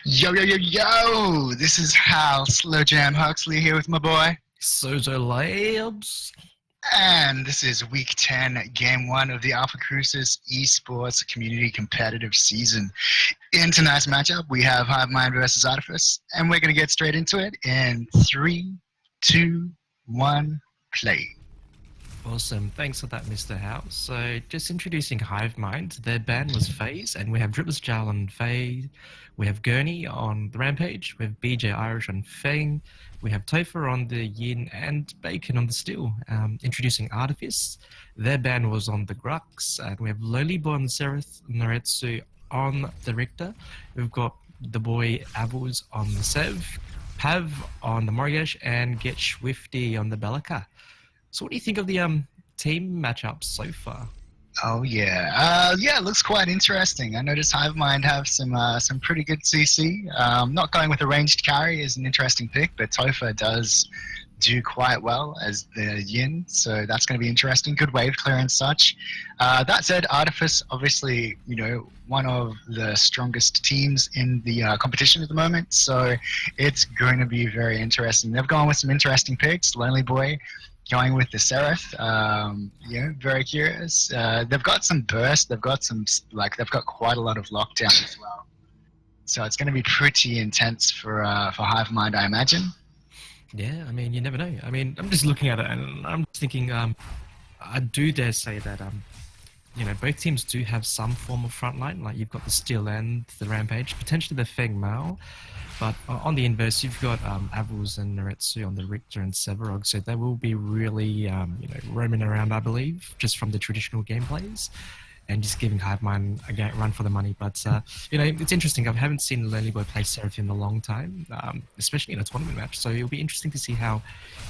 Yo, yo, yo, yo! This is Hal Slow Jam Huxley here with my boy. Sozo Labs. And this is week 10, game 1 of the Alpha Cruises eSports community competitive season. In tonight's matchup, we have Hivemind versus Artifice, and we're going to get straight into it in 3, 2, 1, play. Awesome. Thanks for that, Mr. House. So, just introducing Hivemind. Their ban was FaZe, and we have Dripless Jal on FaZe. We have Gurney on the Rampage. We have BJ Irish on Fang. We have Topher on the Yin and Bacon on the Steel. Introducing Artifice. Their ban was on the Grux. And we have Lowly Boy on the Seraph, Naretsu on the Richter. We've got the boy Avils on the Sev, Pav on the Morgesh, and Get Swifty on the Belaka. So what do you think of the team matchups so far? Oh yeah, it looks quite interesting. I noticed Hivemind have some pretty good CC. Not going with a ranged carry is an interesting pick, but Topher does do quite well as the Yin, so that's going to be interesting. Good wave clear and such. That said, Artifice, obviously, one of the strongest teams in the competition at the moment, so it's going to be very interesting. They've gone with some interesting picks. Lonely Boy going with the Seraph, very curious. They've got some burst. They've got quite a lot of lockdown as well. So it's going to be pretty intense for Hivemind, I imagine. Yeah, I mean, you never know. I mean, I'm just looking at it and I'm thinking, I do dare say that, both teams do have some form of frontline. Like you've got the Steel and the Rampage, potentially the Feng Mao. But on the inverse, you've got Avils and Naretsu on the Richter and Severog, so they will be really, roaming around, I believe, just from the traditional gameplays, and just giving Hivemind a run for the money. But it's interesting. I haven't seen Lonely Boy play Seraph in a long time, especially in a tournament match. So it'll be interesting to see how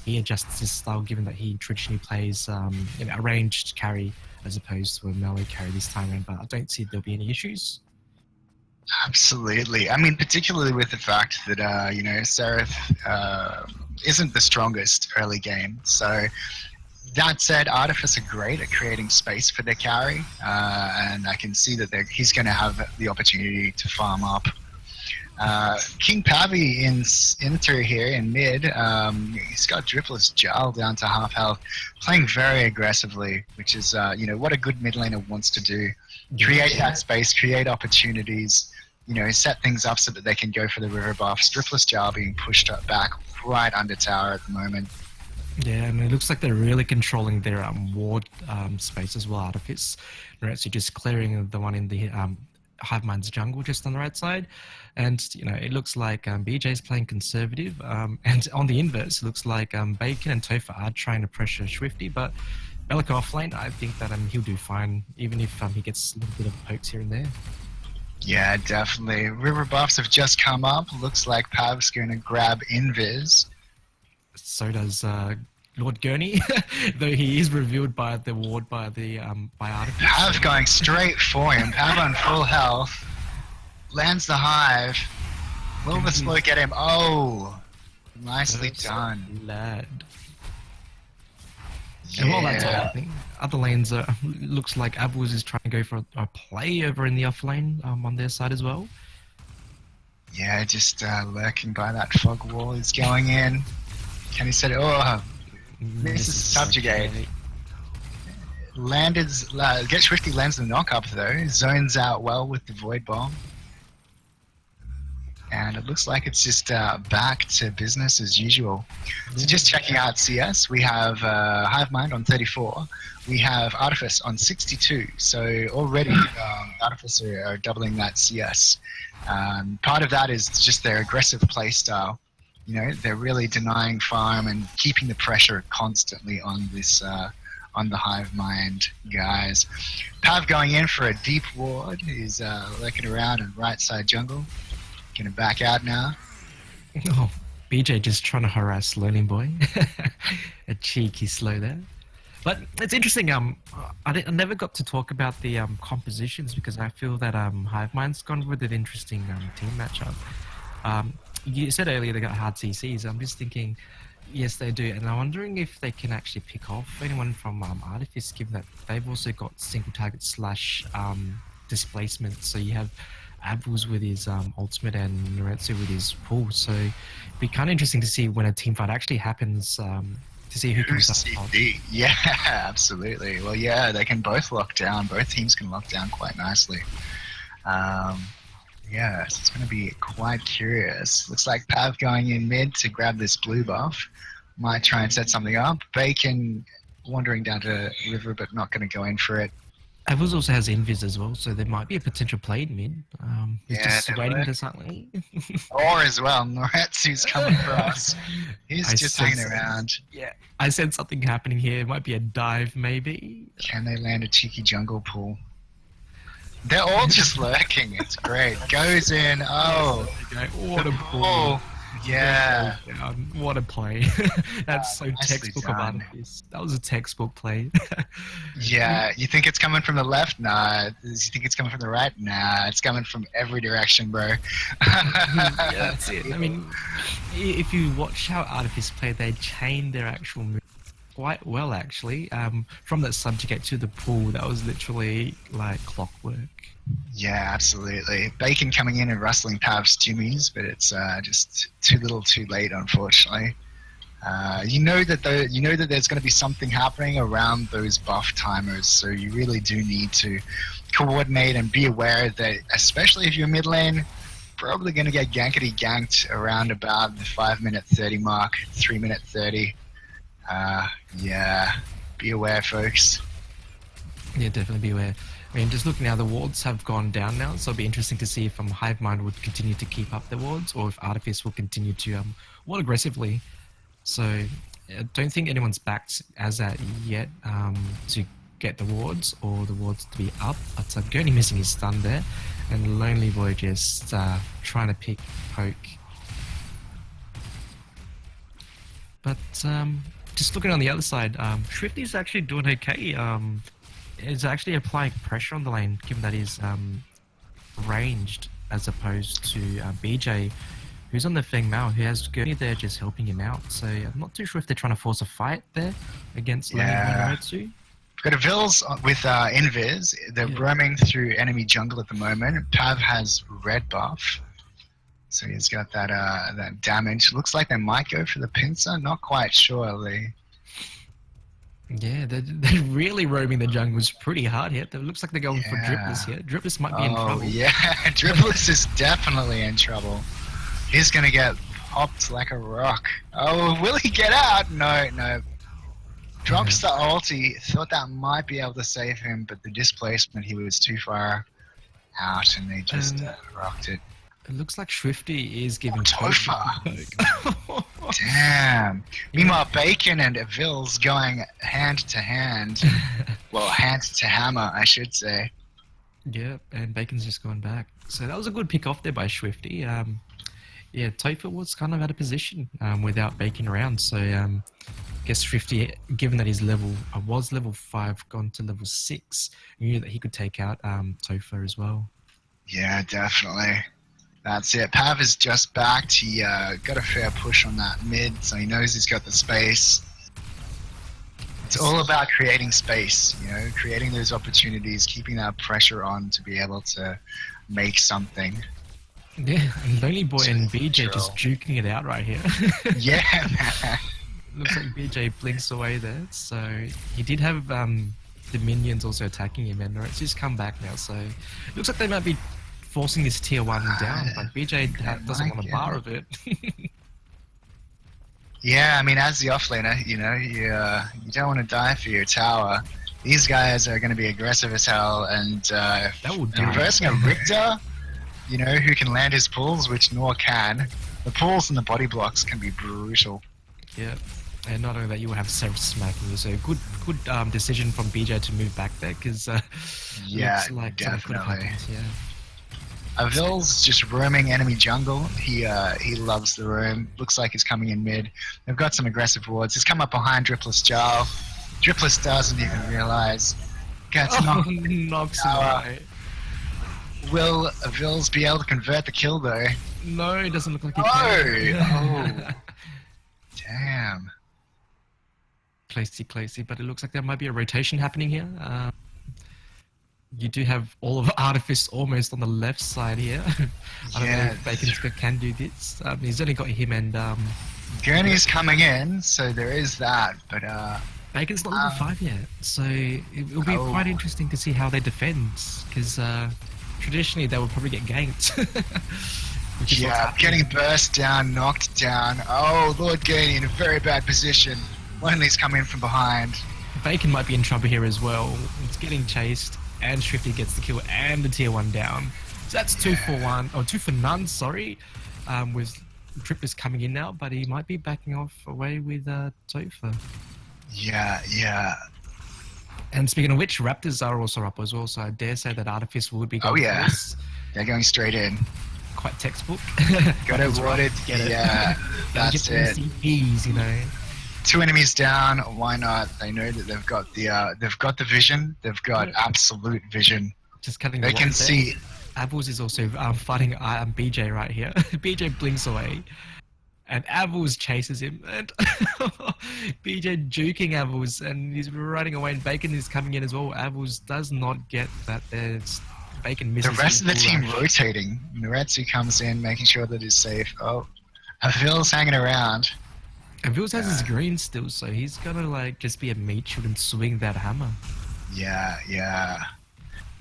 he adjusts his style, given that he traditionally plays a ranged carry as opposed to a melee carry this time around. But I don't see there'll be any issues. Absolutely. I mean, particularly with the fact that, Seraph isn't the strongest early game. So that said, Artifice are great at creating space for their carry. And I can see that he's going to have the opportunity to farm up. King Pavi in here in mid. He's got Dripless Jal down to half health, playing very aggressively, which is, what a good mid laner wants to do. Create that space, create opportunities, set things up so that they can go for the river buff. Dripless Jar being pushed back right under tower at the moment. Yeah, and it looks like they're really controlling their ward space as well, Artifice. They're actually just clearing the one in the Hivemind's jungle just on the right side. And, it looks like BJ's playing conservative. And on the inverse, it looks like Bacon and Topher are trying to pressure Swifty, but Bellic offlane, I think that he'll do fine, even if he gets a little bit of pokes here and there. Yeah, definitely. River buffs have just come up. Looks like Pav's going to grab Invis. So does Lord Gurney, though he is revealed by the ward by Artifice. Pav going straight for him. Pav on full health. Lands the hive. Will the slow get him? Oh, nicely done. Lad. Yeah. And while that's all happening, other lanes looks like Avils is trying to go for a play over in the off lane on their side as well. Yeah, just lurking by that fog wall. He's going in. Can he set it? Oh, misses subjugate. Get Swifty lands the knock up though. Zones out well with the void bomb. And it looks like it's just back to business as usual. So just checking out CS, we have Hivemind on 34. We have Artifice on 62. So already Artifice are doubling that CS. Part of that is just their aggressive play style. They're really denying farm and keeping the pressure constantly on this on the Hivemind guys. Pav going in for a deep ward. He's lurking around in right side jungle. Gonna back out now. Oh, BJ just trying to harass Learning Boy. A cheeky slow there. But it's interesting. I never got to talk about the compositions because I feel that Hivemind's gone with an interesting team matchup. You said earlier they got hard CCs. I'm just thinking, yes, they do. And I'm wondering if they can actually pick off anyone from Artifice, given that they've also got single target / displacement. So you have Abels with his ultimate and Noretsu with his pull. So it'd be kind of interesting to see when a team fight actually happens, to see who Who's comes up top. CD? Yeah, absolutely. Well, yeah, they can both lock down. Both teams can lock down quite nicely. Yeah, so it's going to be quite curious. Looks like Pav going in mid to grab this blue buff. Might try and set something up. Bacon wandering down to river, but not going to go in for it. Abels also has invis as well, so there might be a potential play in mid. He's Yeah, just there waiting would. for something. Or as well, Noretsu's coming for us. He's I just sense- hanging around. Yeah, I sense something happening here. It might be a dive, maybe. Can they land a cheeky jungle pull? They're all just lurking. It's great. Goes in. Oh, Okay, what a pull. oh, yeah. What a play. That's so nicely textbook done. of Artifice. That was a textbook play. Yeah, you think it's coming from the left? Nah. You think it's coming from the right? Nah, it's coming from every direction, bro. Yeah, that's it. I mean, if you watch how Artifice play, they chain their actual move quite well, actually. From that subjugate to the pool, that was literally like clockwork. Yeah, absolutely. Bacon coming in and rustling Pav's jimmies, but it's just too little, too late, unfortunately. You know that there's going to be something happening around those buff timers, so you really do need to coordinate and be aware that, especially if you're mid lane, probably going to get gankety ganked around about the 5-minute 30 mark, 3-minute 30. Yeah, be aware, folks. Yeah, definitely be aware. I mean, just looking now, the wards have gone down now, so it'll be interesting to see if Hivemind would continue to keep up the wards, or if Artifice will continue to ward aggressively. So I don't think anyone's backed as that yet to get the wards or the wards to be up. But Gurney missing his stun there, and Lonely Boy just trying to poke. But just looking on the other side, Shrifty's actually doing okay. Is actually applying pressure on the lane, given that he's ranged as opposed to BJ, who's on the Feng Mao, who has Gurney there just helping him out. So I'm not too sure if they're trying to force a fight there against Noretsu. We've got a Vils with Invis. They're roaming through enemy jungle at the moment. Pav has red buff, so he's got that that damage. Looks like they might go for the pincer. Not quite sure, Lee. Yeah, they're really roaming the jungles pretty hard here. It looks like they're going for Dripless here. Dripless might be in trouble. Oh, yeah. Dripless is definitely in trouble. He's going to get popped like a rock. Oh, will he get out? No. Drops the ulti. Thought that might be able to save him, but the displacement, he was too far out, and they just rocked it. It looks like Shrifty is giving Tofa. Damn. Meanwhile, Bacon and Vils going hand to hand. Well, hand to hammer, I should say. Yeah, and Bacon's just going back. So that was a good pick off there by Shrifty. Yeah, Tofa was kind of out of position without Bacon around. So I guess Shrifty, given that his was level 5, gone to level 6, knew that he could take out Tofa as well. Yeah, definitely. That's it. Pav is just backed. He got a fair push on that mid, so he knows he's got the space. It's all about creating space, creating those opportunities, keeping that pressure on to be able to make something. Yeah, and Lonely Boy and BJ just juking it out right here. Yeah, man. Looks like BJ blinks away there. So he did have the minions also attacking him, and it's just come back now. So it looks like they might be forcing this tier 1 down, but BJ doesn't want a bar of it. Yeah, I mean, as the offlaner, you don't want to die for your tower. These guys are going to be aggressive as hell, and reversing a Richter, who can land his pulls, which Nor can. The pulls and the body blocks can be brutal. Yeah, and not only that, you will have Seraph smacking you, so good decision from BJ to move back there, because looks like definitely. Yeah. Avils just roaming enemy jungle. He loves the roam. Looks like he's coming in mid. They've got some aggressive wards. He's come up behind Dripless Jarl. Dripless doesn't even realize. Gets knocks him away. Will Avils be able to convert the kill though? No, it doesn't look like he can. Oh. Damn. Closey, but it looks like there might be a rotation happening here. you do have all of Artifice almost on the left side here. I don't know Yeah, if Bacon can do this. He's only got him and Gurney's coming in, so there is that. But Bacon's not level 5 yet, so it'll be quite oh. interesting to see how they defend, because traditionally they would probably get ganked. Which is what's Yeah, happening. getting burst down, knocked down. Oh, Lord Gurney in a very bad position. Lonely's coming in from behind. Bacon might be in trouble here as well. It's getting chased, and Shrifty gets the kill and the tier 1 down. So that's 2 for 1, or 2 for none, sorry, with Trippers coming in now, but he might be backing off away with Topher. Yeah. And speaking of which, Raptors are also up as well, so I dare say that Artifice would be going Oh, yeah. for this. They're going straight in. Quite textbook. Got it rotted. Yeah, that's it. CPs, you know. 2 enemies down. Why not? They know that they've got the vision. They've got absolute vision. Just cutting. They can see. Avils is also fighting BJ right here. BJ blinks away, and Avils chases him, and BJ juking Avils, and he's running away. And Bacon is coming in as well. Avils does not get that. There's Bacon misses. The rest of the team rotating. Nuretsu comes in, making sure that he's safe. Oh, Havil's hanging around. Avils has his green still, so he's gonna like just be a meat shoot and swing that hammer. Yeah.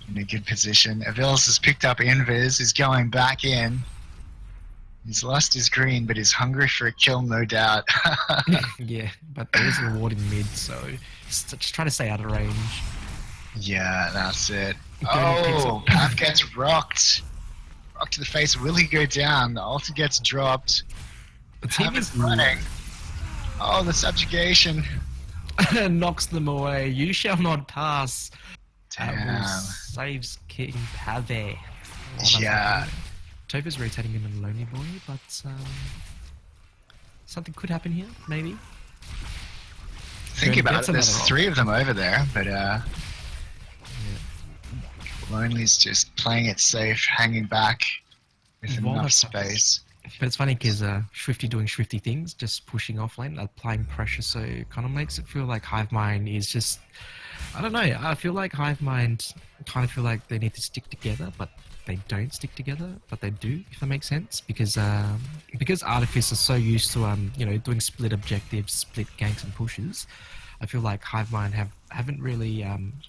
In a good position. Avils has picked up Invis, he's going back in. He's lost his green, but he's hungry for a kill, no doubt. Yeah, but there is a reward in mid, so just try to stay out of range. Yeah, that's it. Oh, Path gets rocked. Rock to the face. Will he go down? The ulti gets dropped. The team is running. Oh, the subjugation. knocks them away. You shall not pass. Damn. Saves King Pave. Yeah. Topher's rotating in a Lonely Boy, but something could happen here, maybe. Think about it, there's 3 of them over there, but Lonely's just playing it safe, hanging back with enough space. But it's funny because Shrifty doing Shrifty things, just pushing off lane, applying pressure, so it kind of makes it feel like Hivemind is just... I don't know, I feel like Hivemind kind of feel like they need to stick together, but they don't stick together, but they do, if that makes sense, because Artifice are so used to doing split objectives, split ganks and pushes. I feel like Hivemind haven't really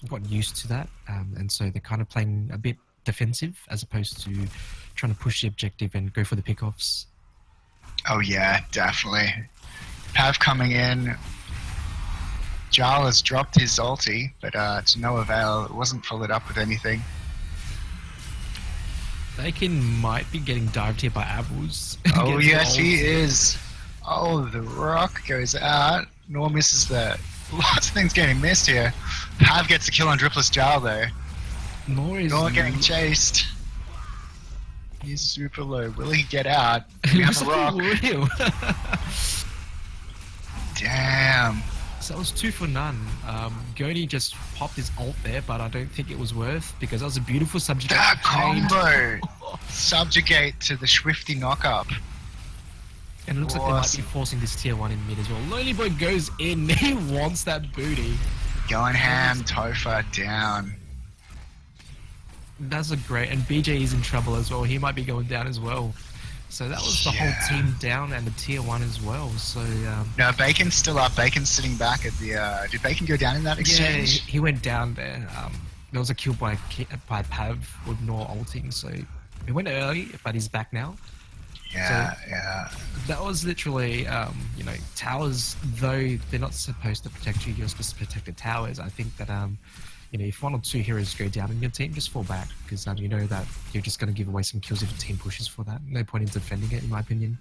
gotten used to that, and so they're kind of playing a bit defensive as opposed to trying to push the objective and go for the pickoffs. Oh yeah, definitely. Pav coming in. Jarl has dropped his ulti, but to no avail. It wasn't followed up with anything. Bacon might be getting dived here by Apples. Oh yes, he is. Oh, the rock goes out. Nor misses the... Lots of things getting missed here. Pav gets a kill on Dripless Jarl though. Nor getting chased. He's super low. Will he get out? We have a rock. Damn. So that was 2 for none. Gurney just popped his ult there, but I don't think it was worth, because that was a beautiful subjugate. That combo! Subjugate to the Swifty knock-up. And it looks like they might be forcing this tier 1 in mid as well. Lonely Boy goes in. He wants that booty. Going ham, Topher down. That's a great... And BJ is in trouble as well. He might be going down as well. So that was the whole team down and the tier 1 as well. So no, Bacon's still up. Bacon's sitting back at the... did Bacon go down in that exchange? Yeah, he went down there. There was a kill by Pav with Nor ulting. So he went early, but he's back now. Yeah, so that was literally, towers, though they're not supposed to protect you, you're supposed to protect the towers. I think that, if 1 or 2 heroes go down in your team, just fall back, because you know that you're just going to give away some kills if the team pushes for that. No point in defending it, in my opinion.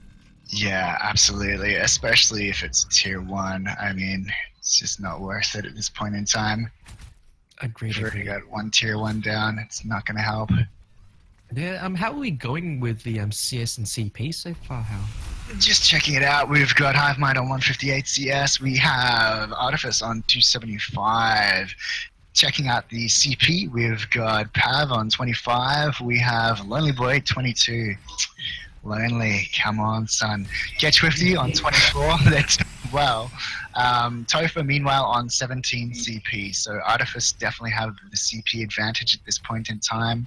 Yeah, absolutely. Especially if it's tier 1. I mean, it's just not worth it at this point in time. Agreed. We've already got 1 tier 1 down. It's not going to help. Yeah, how are we going with the CS and CP so far, Hal? Just checking it out. We've got Hivemind on 158 CS. We have Artifice on 275. Checking out the CP, we've got Pav on 25. We have Lonely Boy 22. Lonely, come on, son. Get Swifty on 24. That's well. Topher, meanwhile, on 17 CP. So Artifice definitely have the CP advantage at this point in time.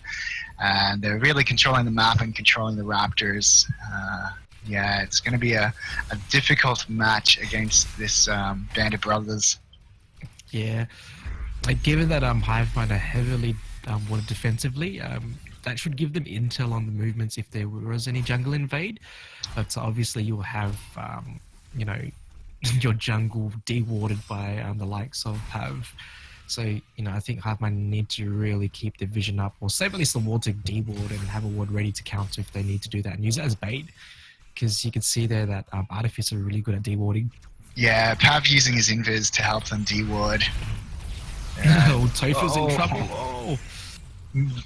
And they're really controlling the map and controlling the Raptors. Yeah, it's going to be a difficult match against this band of brothers. Yeah, like given that Hivemind are heavily watered defensively, that should give them intel on the movements if there was any jungle invade. But obviously you'll have, you know, your jungle de-watered by the likes of Pav. So, you know, I think Hivemind need to really keep their vision up, or save at least the ward to de-ward and have a ward ready to counter if they need to do that, and use it as bait. Because you can see there that Artifice are really good at de-warding. Yeah, Pav using his invis to help them de-ward. Oh, Topher's in trouble. Oh.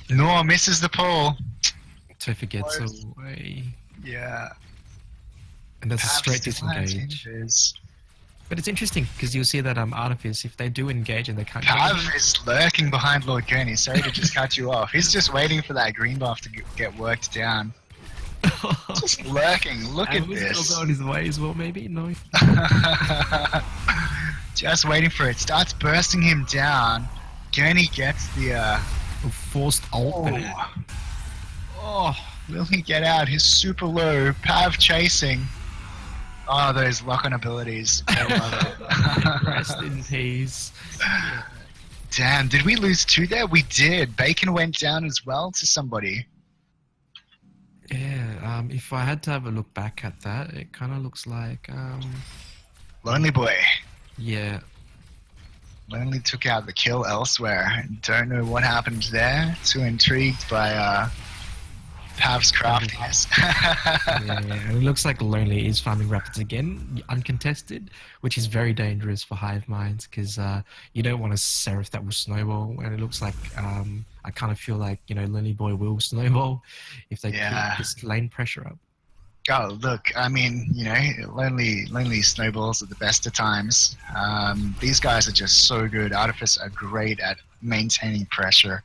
No, misses the pull. Topher gets away. Yeah. And that's Pav a straight still has disengage. invis. But it's interesting because you'll see that Artifice, if they do engage and they can't Pav is lurking behind Lord Gurney. Sorry to just cut you off. He's just waiting for that green buff to get worked down. Just lurking. Look at this. Still on his way as well, maybe? No. Just waiting for it. Starts bursting him down. Gurney gets the forced ult there. Oh, will he get out? He's super low. Pav chasing. Oh, those lock-on abilities. I love it. Rest in peace. Yeah. Damn, did we lose 2 there? We did. Bacon went down as well to somebody. Yeah, if I had to have a look back at that, it kind of looks like... Lonely Boy. Yeah. Lonely took out the kill elsewhere. Don't know what happened there. Too intrigued by Pav's craftiness. Yeah, and it looks like Lonely is farming Rapids again, uncontested, which is very dangerous for Hivemind because you don't want a Seraph that will snowball, and it looks like I kind of feel like, you know, Lonely Boy will snowball if they keep this lane pressure up. Oh, look, I mean, you know, lonely snowballs at the best of times. These guys are just so good. Artifice are great at maintaining pressure,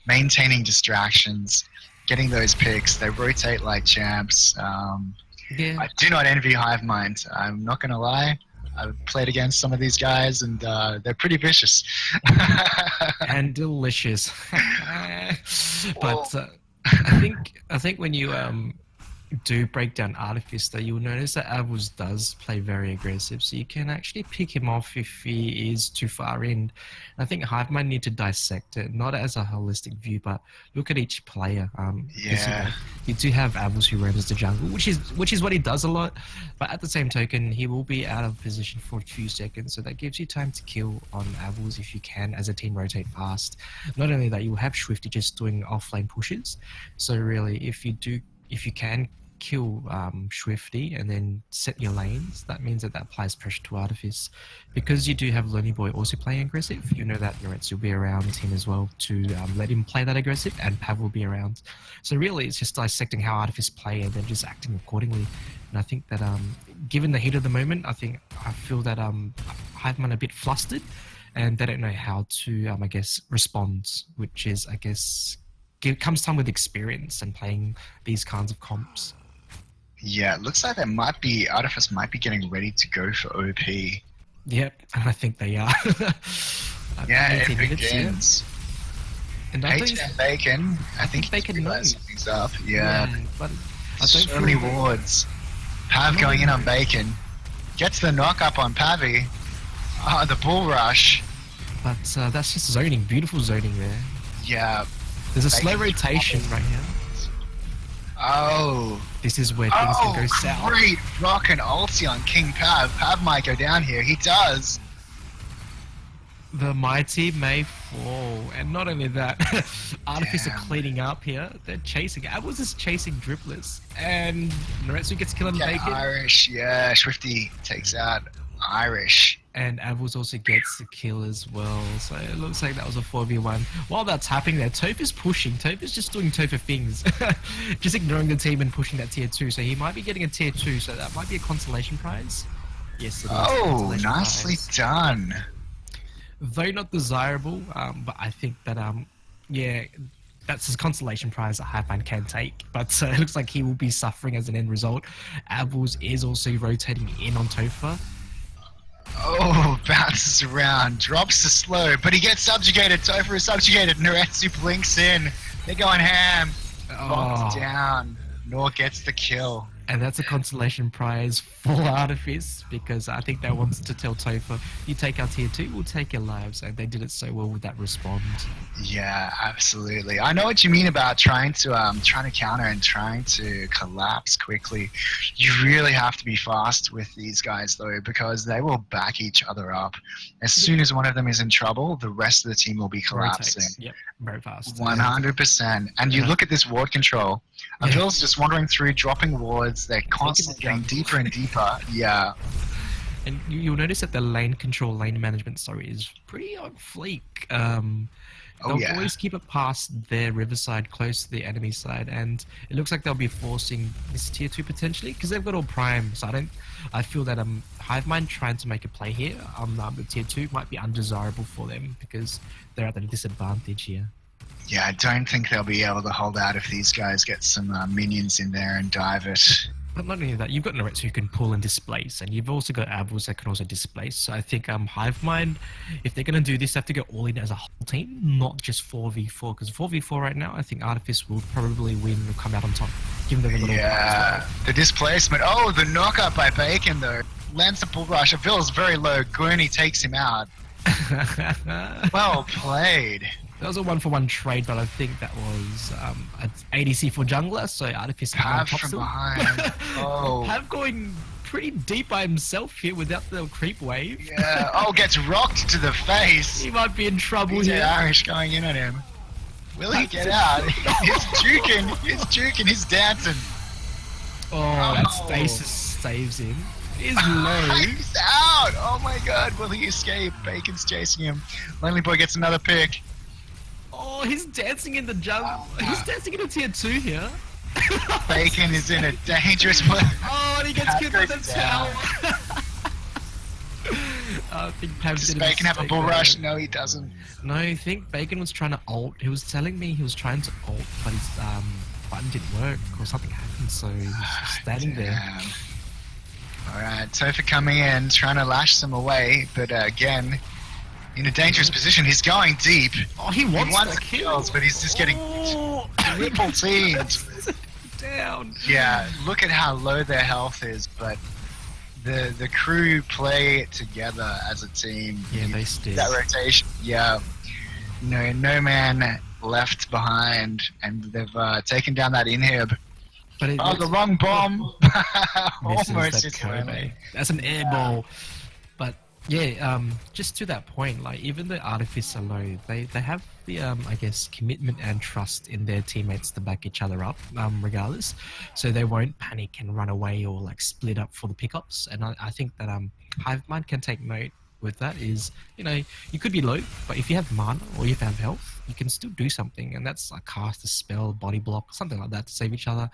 maintaining distractions, getting those picks. They rotate like champs. Yeah. I do not envy Hivemind. I'm not going to lie. I've played against some of these guys, and they're pretty vicious. And delicious. But I think when you do break down Artifice, though, you'll notice that Avuz does play very aggressive, so you can actually pick him off if he is too far in. And I think Hivemind need to dissect it, not as a holistic view, but look at each player. You do have Avuz who roams the jungle, which is what he does a lot, but at the same token, he will be out of position for a few seconds, so that gives you time to kill on Avuz if you can, as a team rotate fast. Not only that, you'll have Swifty just doing offlane pushes, so really, if you can kill Swifty and then set your lanes, that means that applies pressure to Artifice. Because you do have Lonely Boy also playing aggressive, you know that Noretz will be around the team as well to let him play that aggressive, and Pav will be around. So really it's just dissecting how Artifice play and then just acting accordingly. And I think that given the heat of the moment, I feel that Hivemind are a bit flustered and they don't know how to, I guess, respond, which is, I guess, comes time with experience and playing these kinds of comps. Yeah, it looks like Artifice might be getting ready to go for OP. Yep, and I think they are. Yeah, it begins. And Bacon, I think Bacon knows something's up. Yeah, but so many wards. Pav going in on Bacon. Gets the knock up on Pavi. Oh, the bull rush. But that's just zoning, beautiful zoning there. Yeah. There's a slow rotation right here. Oh. This is where things can go south. Great rock and ulti on King Pav. Pav might go down here. He does. The mighty may fall. And not only that, Artifice are cleaning up here. They're chasing. Avuz is chasing Dripless. And Noretsu gets killed on Bacon. Irish, yeah. Swifty takes out Irish. And Avuz also gets the kill as well. So it looks like that was a 4v1. While that's happening there, Topher's pushing. Topher's just doing Topher things. Just ignoring the team and pushing that tier 2. So he might be getting a tier 2. So that might be a consolation prize. Yes, it is. Oh, nicely done. Though not desirable, but I think that, yeah, that's his consolation prize that Hivemind can take. But it looks like he will be suffering as an end result. Avuz is also rotating in on Topher. Oh, bounces around, drops the slow, but he gets subjugated. Topher is subjugated. Naretsu blinks in. They're going ham. Locked down. Nor gets the kill. And that's a consolation prize for Artifice, because I think that wants to tell Topher, you take our tier 2, we'll take your lives. And they did it so well with that respond. Yeah, absolutely. I know what you mean about trying to counter and trying to collapse quickly. You really have to be fast with these guys though, because they will back each other up. As soon as one of them is in trouble, the rest of the team will be collapsing. Rotates. Yep, very fast. 100%. And you look at this ward control. Avils just wandering through, dropping wards. They're constantly getting deeper and deeper. Yeah. And you'll notice that the lane control, lane management, is pretty on fleek. They'll always keep it past their riverside, close to the enemy side, and it looks like they'll be forcing this tier 2 potentially, because they've got all prime. So I feel that Hivemind trying to make a play here on the tier 2 might be undesirable for them, because they're at a disadvantage here. Yeah, I don't think they'll be able to hold out if these guys get some minions in there and dive it. But not only that, you've got Naretsu who can pull and displace, and you've also got Avils that can also displace. So I think Hivemind, if they're going to do this, they have to go all in as a whole team, not just 4v4. Because 4v4 right now, I think Artifice will probably win or come out on top, given they've got Yeah, the displacement. Oh, the knockup by Bacon though. Lands the bull rush. Avils very low. Gurney takes him out. Well played. That was a 1-for-1 trade, but I think that was an ADC for jungler, so Artifice Have from behind. Oh. Have going pretty deep by himself here without the creep wave. Yeah. Oh, gets rocked to the face. He might be in trouble here. Irish going in on him. Will he get out? He's juking. He's juking. He's dancing. Oh, that stasis saves him. He's low. He's out. Oh my god. Will he escape? Bacon's chasing him. Lonely Boy gets another pick. Oh, he's dancing in the jungle. He's dancing in a tier 2 here. Bacon is in a dangerous place. Oh, and he gets killed with a tower. I think Does Bacon have a bull rush? No, he doesn't. No, I think Bacon was trying to ult. He was telling me he was trying to ult, but his button didn't work or something happened, so he's standing there. Alright, Topher coming in, trying to lash some away, but again, in a dangerous position. He's going deep. Oh, he wants the kills, but he's just getting triple teamed. Down. Yeah, look at how low their health is, but the crew play together as a team. Yeah, they still. That rotation, yeah. No man left behind, and they've taken down that inhib. But the wrong bomb. Almost hits Kobe. That's an air ball. But yeah, just to that point, like even the Artifice are low, they have the I guess commitment and trust in their teammates to back each other up, regardless. So they won't panic and run away or like split up for the pickups. And I think that Hivemind can take note with that is, you could be low, but if you have mana or if you have health, you can still do something, and that's like cast a spell, body block, something like that to save each other.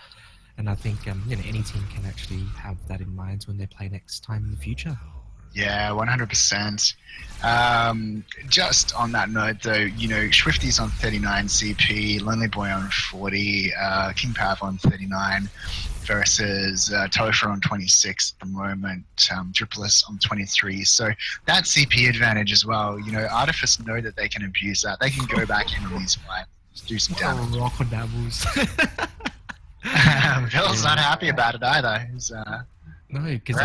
And I think any team can actually have that in mind when they play next time in the future. Yeah, 100%. Just on that note, though, Swifty's on 39 CP, Lonely Boy on 40, King Pav on 39, versus Topher on 26 at the moment, Tripolis on 23. So that CP advantage as well. Artifice know that they can abuse that. They can go back in on these fights, do some damage. Rock on dabbles. Bill's not happy about it either. He's, no, because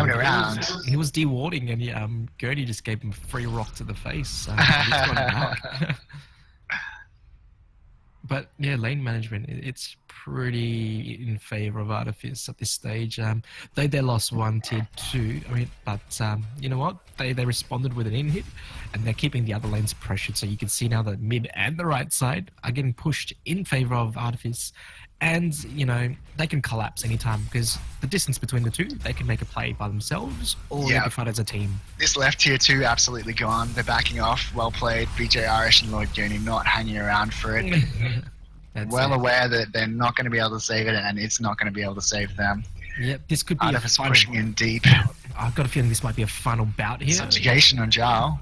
he was dewarding, and Gurney just gave him a free rock to the face. So he's got him back. But yeah, lane management, it's pretty in favor of Artifice at this stage. They lost one tier 2, but you know what? They responded with an in-hit, and they're keeping the other lanes pressured. So you can see now that mid and the right side are getting pushed in favor of Artifice. And, they can collapse anytime because the distance between the two, they can make a play by themselves or they can fight as a team. This left tier 2 absolutely gone. They're backing off. Well played. BJ Irish and Lord Gurney not hanging around for it. Aware that they're not going to be able to save it, and it's not going to be able to save them. Yep, this could be Artifice pushing in deep. I've got a feeling this might be a final bout here. Subjugation on Jarl.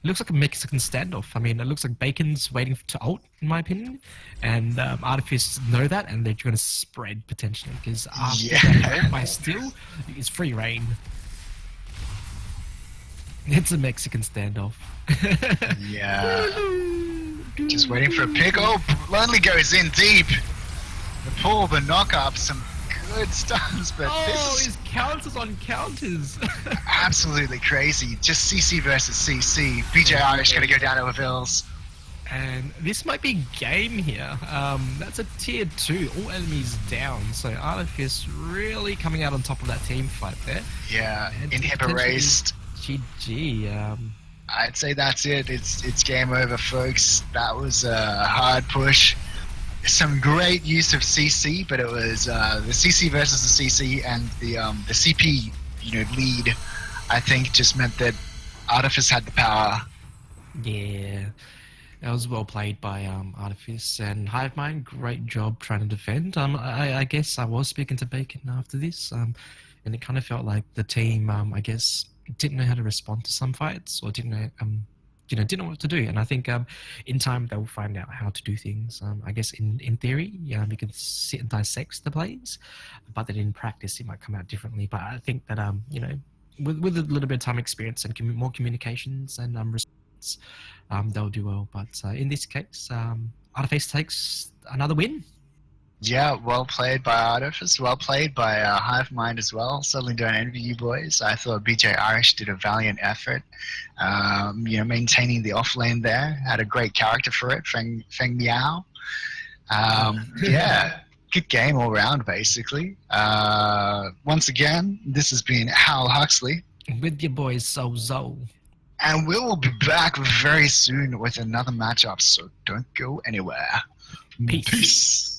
It looks like a Mexican standoff. It looks like Bacon's waiting to ult, in my opinion, and Artifice know that, and they're going to spread potentially because after that ult by Steel, it's free reign. It's a Mexican standoff. Yeah. Just waiting for a pick. Oh, Lonely goes in deep. The pull, the knock up, some good stuns, but Oh, this his is counters on counters. absolutely crazy. Just CC versus CC. BJ Irish gonna go down over Vills. And this might be game here. That's a tier 2, all enemies down. So Artifice really coming out on top of that team fight there. Yeah, And inhib potentially erased. GG. I'd say that's it. It's game over, folks. That was a hard push. Some great use of CC, but it was the CC versus the CC and the CP lead. I think just meant that Artifice had the power. Yeah. That was well played by Artifice and Hivemind. Great job trying to defend. I guess I was speaking to Bacon after this, and it kind of felt like the team, I guess, didn't know how to respond to some fights, or didn't know what to do. And I think in time they'll find out how to do things. I guess in theory, you can sit and dissect the plays, but then in practice it might come out differently. But I think that with a little bit of time experience and more communications and response, they'll do well. But in this case, Artifice takes another win. Yeah, well played by Artifice, well played by Hivemind as well. Certainly don't envy you boys. I thought BJ Irish did a valiant effort, maintaining the off lane there. Had a great character for it, Feng Miao. Yeah, good game all round, basically. Once again, this has been Hal Huxley. With your boys, Zo. And we will be back very soon with another matchup, so don't go anywhere. Peace. Peace.